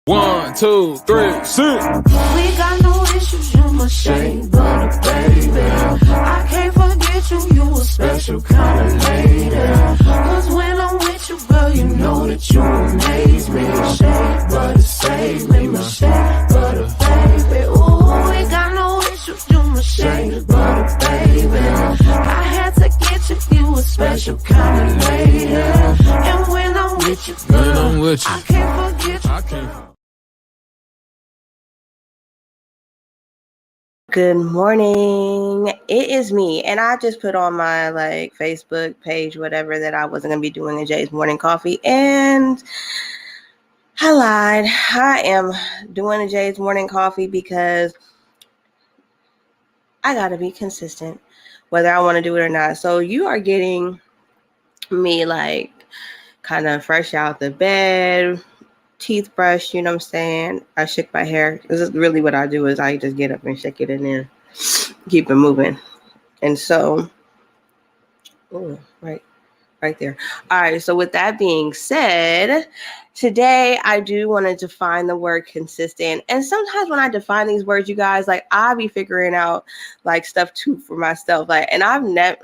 1, 2, 3, 6. We got no issues, you my shade butter, baby. I can't forget you, you a special kind of lady. Cause when I'm with you, girl, you know that you amaze me. Shade butter, save me, my shade butter, baby. Ooh, we got no issues, you my shade butter, baby. I had to get you, you a special kind of lady. And when I'm with you, girl, I can't forget you. Good morning. It is me, and I just put on my Facebook page, whatever, that I wasn't gonna be doing a Jay's morning coffee, and I lied. I am doing a Jay's morning coffee because I gotta be consistent, whether I want to do it or not. So you are getting me kind of fresh out the bed, teeth brushed, you know what I'm saying? I shake my hair. This is really what I do is I just get up and shake it and then keep it moving. And so, right there. All right. So with that being said, today I do want to define the word consistent. And sometimes when I define these words, you guys, I be figuring out stuff too for myself. And I've never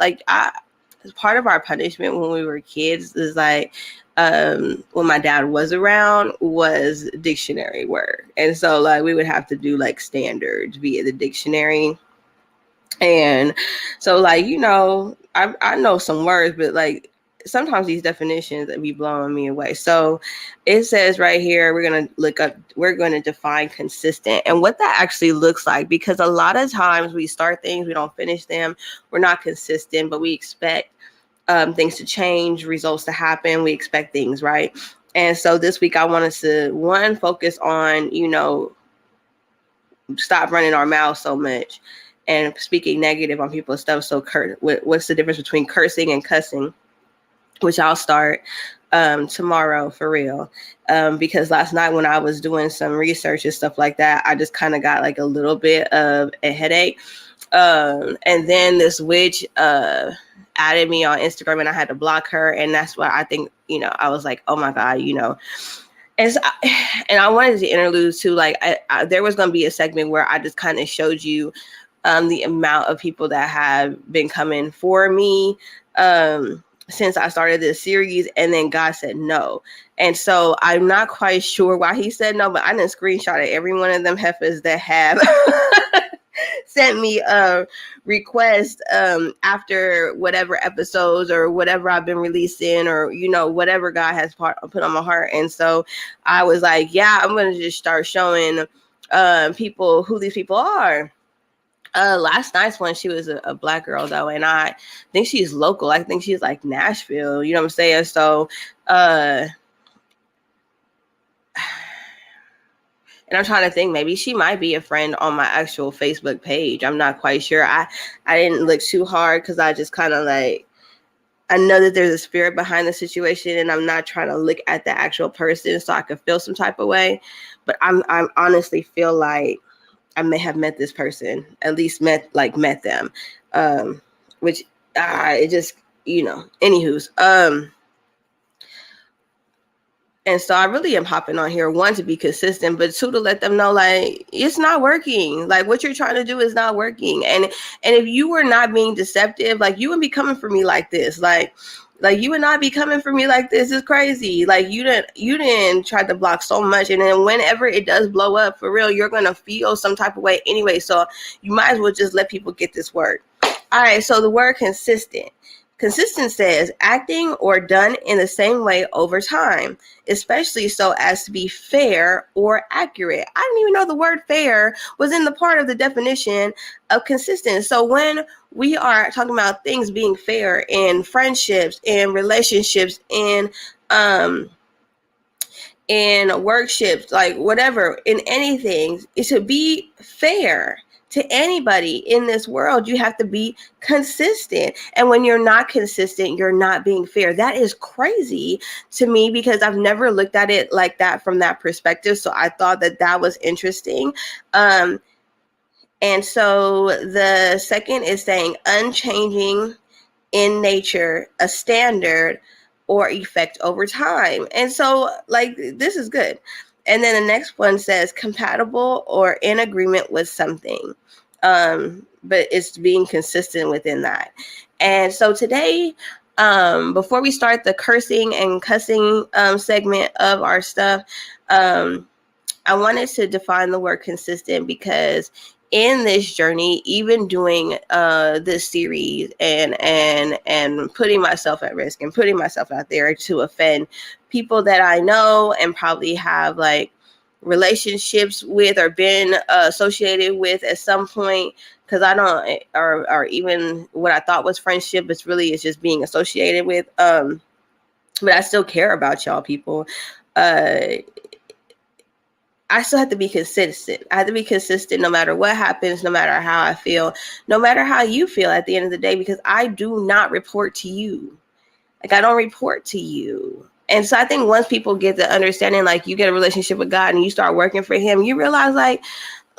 part of our punishment when we were kids is when my dad was around was dictionary word. And so we would have to do standards via the dictionary. And so I know some words, but sometimes these definitions be blowing me away. So it says right here, we're going to define consistent and what that actually looks like, because a lot of times we start things, we don't finish them, we're not consistent, but we expect things to change, results to happen. We expect things, right? And so this week I want us to focus on, stop running our mouths so much and speaking negative on people's stuff. So what's the difference between cursing and cussing, which I'll start tomorrow for real. Because last night when I was doing some research and stuff like that, I just kind of got a little bit of a headache. And then this witch added me on Instagram and I had to block her. And that's why I think, I was like, oh my God, And I wanted to interlude too, there was going to be a segment where I just kind of showed you the amount of people that have been coming for me since I started this series, and then God said no. And so I'm not quite sure why he said no, but I didn't screenshot every one of them heifers that have sent me a request after whatever episodes or whatever I've been releasing, or whatever God has put on my heart. And so I was like, yeah, I'm gonna just start showing people who these people are. Last night's one, she was a black girl though, and I think she's local. I think she's Nashville, you know what I'm saying? So and I'm trying to think, maybe she might be a friend on my actual Facebook page. I'm not quite sure. I didn't look too hard because I just kind of I know that there's a spirit behind the situation, and I'm not trying to look at the actual person so I could feel some type of way. But I'm honestly feel like I may have met this person, at least met them, which it just, anywho's. And so I really am hopping on here, one, to be consistent, but two, to let them know, it's not working. What you're trying to do is not working. And if you were not being deceptive, you wouldn't be coming for me like this. You would not be coming for me like this. Is crazy. You didn't try to block so much. And then whenever it does blow up, for real, you're going to feel some type of way anyway. So you might as well just let people get this word. All right. So the word consistent. Consistent says acting or done in the same way over time, especially so as to be fair or accurate. I didn't even know the word fair was in the part of the definition of consistent. So when we are talking about things being fair in friendships, in relationships, in workships, whatever, in anything, it should be fair. To anybody in this world, you have to be consistent. And when you're not consistent, you're not being fair. That is crazy to me because I've never looked at it like that from that perspective. So I thought that was interesting. And so the second is saying unchanging in nature, a standard or effect over time. And so this is good. And then the next one says compatible or in agreement with something. But it's being consistent within that. And so today, before we start the cursing and cussing segment of our stuff, I wanted to define the word consistent because in this journey, even doing this series and putting myself at risk and putting myself out there to offend people that I know and probably have like relationships with or been associated with at some point, because I don't, or even what I thought was friendship, it's really is just being associated with. But I still care about y'all people. I still have to be consistent. I have to be consistent no matter what happens, no matter how I feel, no matter how you feel at the end of the day, because I do not report to you. Like, I don't report to you. And so I think once people get the understanding, like you get a relationship with God and you start working for him, you realize like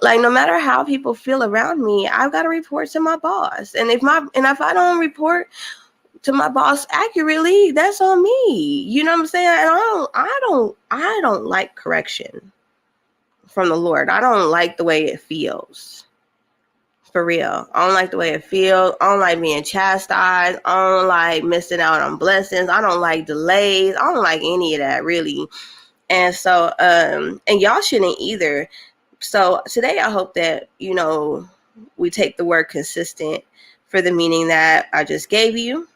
no matter how people feel around me, I've got to report to my boss. And if I don't report to my boss accurately, that's on me. You know what I'm saying? And I don't like correction from the Lord. I don't like the way it feels. For real. I don't like the way it feels. I don't like being chastised. I don't like missing out on blessings. I don't like delays. I don't like any of that, really. And so, and y'all shouldn't either. So today I hope that, we take the word consistent for the meaning that I just gave you.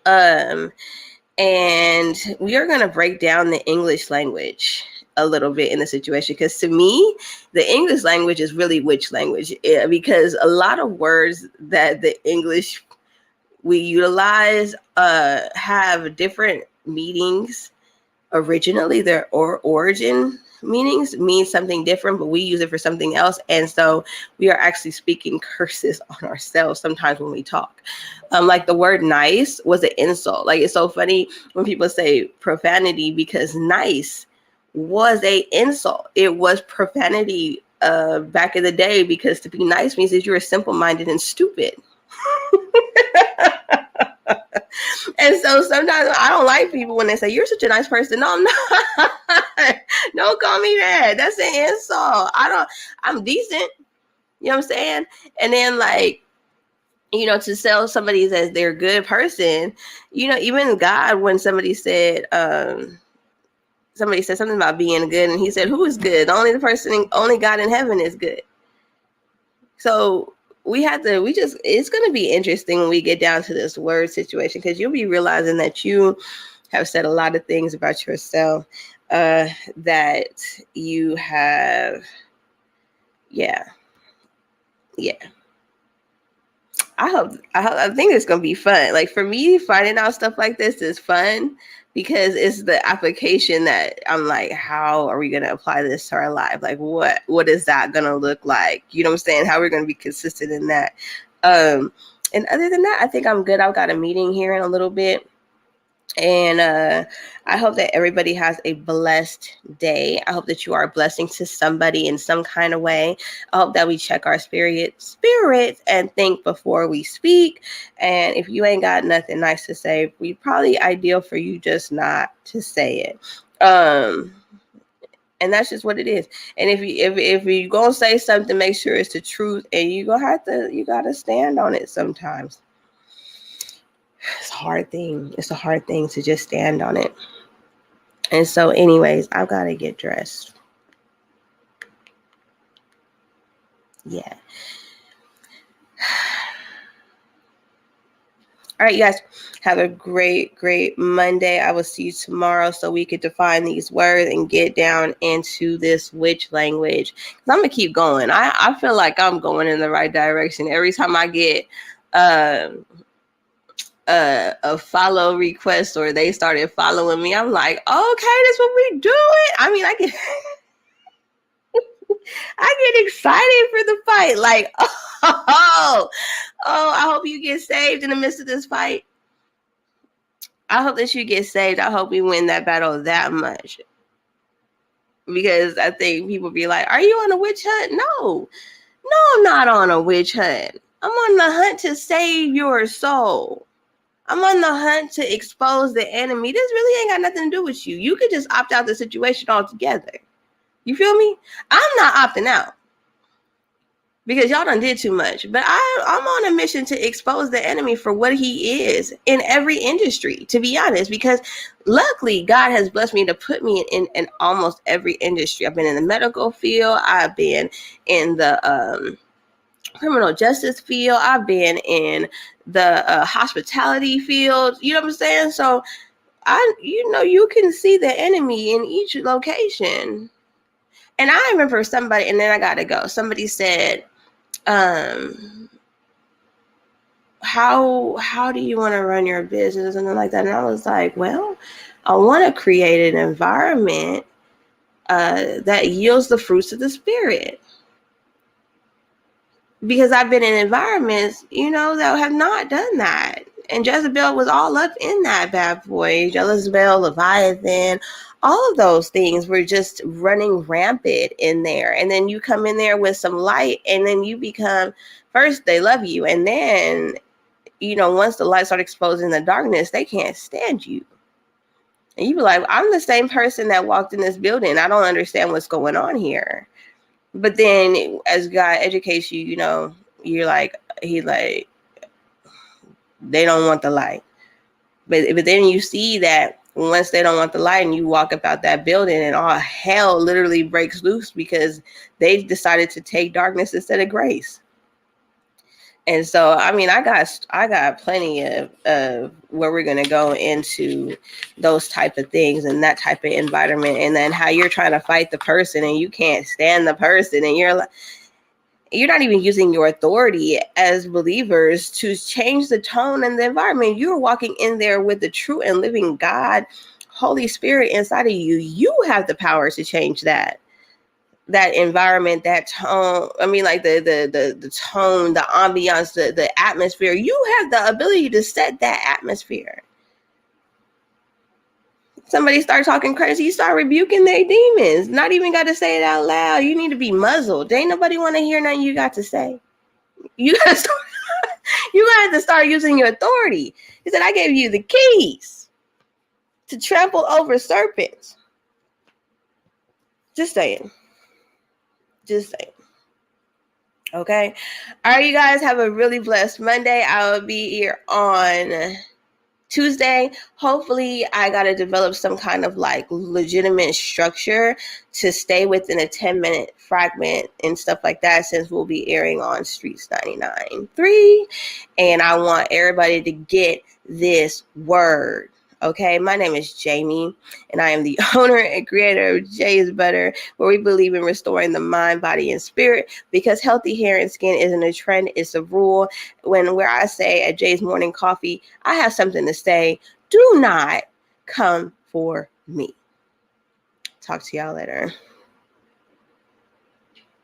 And we are going to break down the English language a little bit in the situation, because to me the English language is really which language, because a lot of words that the English we utilize have different meanings. Originally their origin meanings mean something different, but we use it for something else, and so we are actually speaking curses on ourselves sometimes when we talk. Like the word nice was an insult. Like, it's so funny when people say profanity, because nice was a insult. It was profanity back in the day, because to be nice means that you're simple-minded and stupid. And so sometimes I don't like people when they say you're such a nice person. No, I'm not. Don't call me that. That's an insult. I'm decent. You know what I'm saying? And then like, to sell somebody as their good person, even God, when somebody said something about being good, and he said, who is good? Only God in heaven is good. So it's going to be interesting when we get down to this word situation, because you'll be realizing that you have said a lot of things about yourself that you have. Yeah. I think it's going to be fun. Like, for me, finding out stuff like this is fun, because it's the application that I'm like, how are we going to apply this to our life? Like, what is that going to look like? You know what I'm saying? How are we going to be consistent in that? And other than that, I think I'm good. I've got a meeting here in a little bit. And I hope that everybody has a blessed day. I hope that you are a blessing to somebody in some kind of way. I hope that we check our spirits and think before we speak. And if you ain't got nothing nice to say, we probably ideal for you just not to say it. And that's just what it is. And if you gonna say something, make sure it's the truth, and you gotta stand on it sometimes. It's a hard thing. It's a hard thing to just stand on it. And so anyways, I've got to get dressed. Yeah. All right, you guys, have a great Monday. I will see you tomorrow so we could define these words and get down into this which language. Because I'm going to keep going. I feel like I'm going in the right direction. Every time I get a follow request or they started following me, I'm like, okay, that's what we doing. I mean, I get excited for the fight. Like, I hope you get saved in the midst of this fight. I hope that you get saved. I hope we win that battle that much. Because I think people be like, are you on a witch hunt? No, I'm not on a witch hunt. I'm on the hunt to save your soul. I'm on the hunt to expose the enemy. This really ain't got nothing to do with you. You could just opt out the situation altogether. You feel me? I'm not opting out because y'all done did too much. But I'm on a mission to expose the enemy for what he is in every industry, to be honest, because luckily God has blessed me to put me in almost every industry. I've been in the medical field. I've been in the criminal justice field. I've been in the hospitality field. You know what I'm saying? So you can see the enemy in each location. And I remember somebody, and then I gotta go. Somebody said, how do you want to run your business, and something like that? And I was like, well, I want to create an environment that yields the fruits of the spirit. Because I've been in environments, that have not done that. And Jezebel was all up in that bad boy. Jezebel, Leviathan, all of those things were just running rampant in there. And then you come in there with some light, and then you become, first they love you, and then, once the light starts exposing the darkness, they can't stand you. And you be like, I'm the same person that walked in this building. I don't understand what's going on here. But then as God educates you, you're like, they don't want the light. But then you see that once they don't want the light and you walk about that building, and all hell literally breaks loose because they decided to take darkness instead of grace. And so, I mean, I got plenty of where we're going to go into those type of things and that type of environment, and then how you're trying to fight the person and you can't stand the person, and you're not even using your authority as believers to change the tone and the environment. You're walking in there with the true and living God, Holy Spirit inside of you. You have the power to change that environment, that tone. I mean, like the tone, the ambiance, the atmosphere. You have the ability to set that atmosphere. Somebody start talking crazy, you start rebuking their demons. Not even got to say it out loud. You need to be muzzled. Ain't nobody want to hear nothing you got to say. You got to start using your authority. He said, I gave you the keys to trample over serpents. Just saying. Okay. All right, you guys have a really blessed Monday. I will be here on Tuesday. Hopefully I got to develop some kind of like legitimate structure to stay within a 10-minute fragment and stuff like that, since we'll be airing on Streets 99.3. And I want everybody to get this word. Okay, my name is Jamie, and I am the owner and creator of Jay's Butter, where we believe in restoring the mind, body, and spirit, because healthy hair and skin isn't a trend, it's a rule. Where I say at Jay's Morning Coffee, I have something to say. Do not come for me. Talk to y'all later.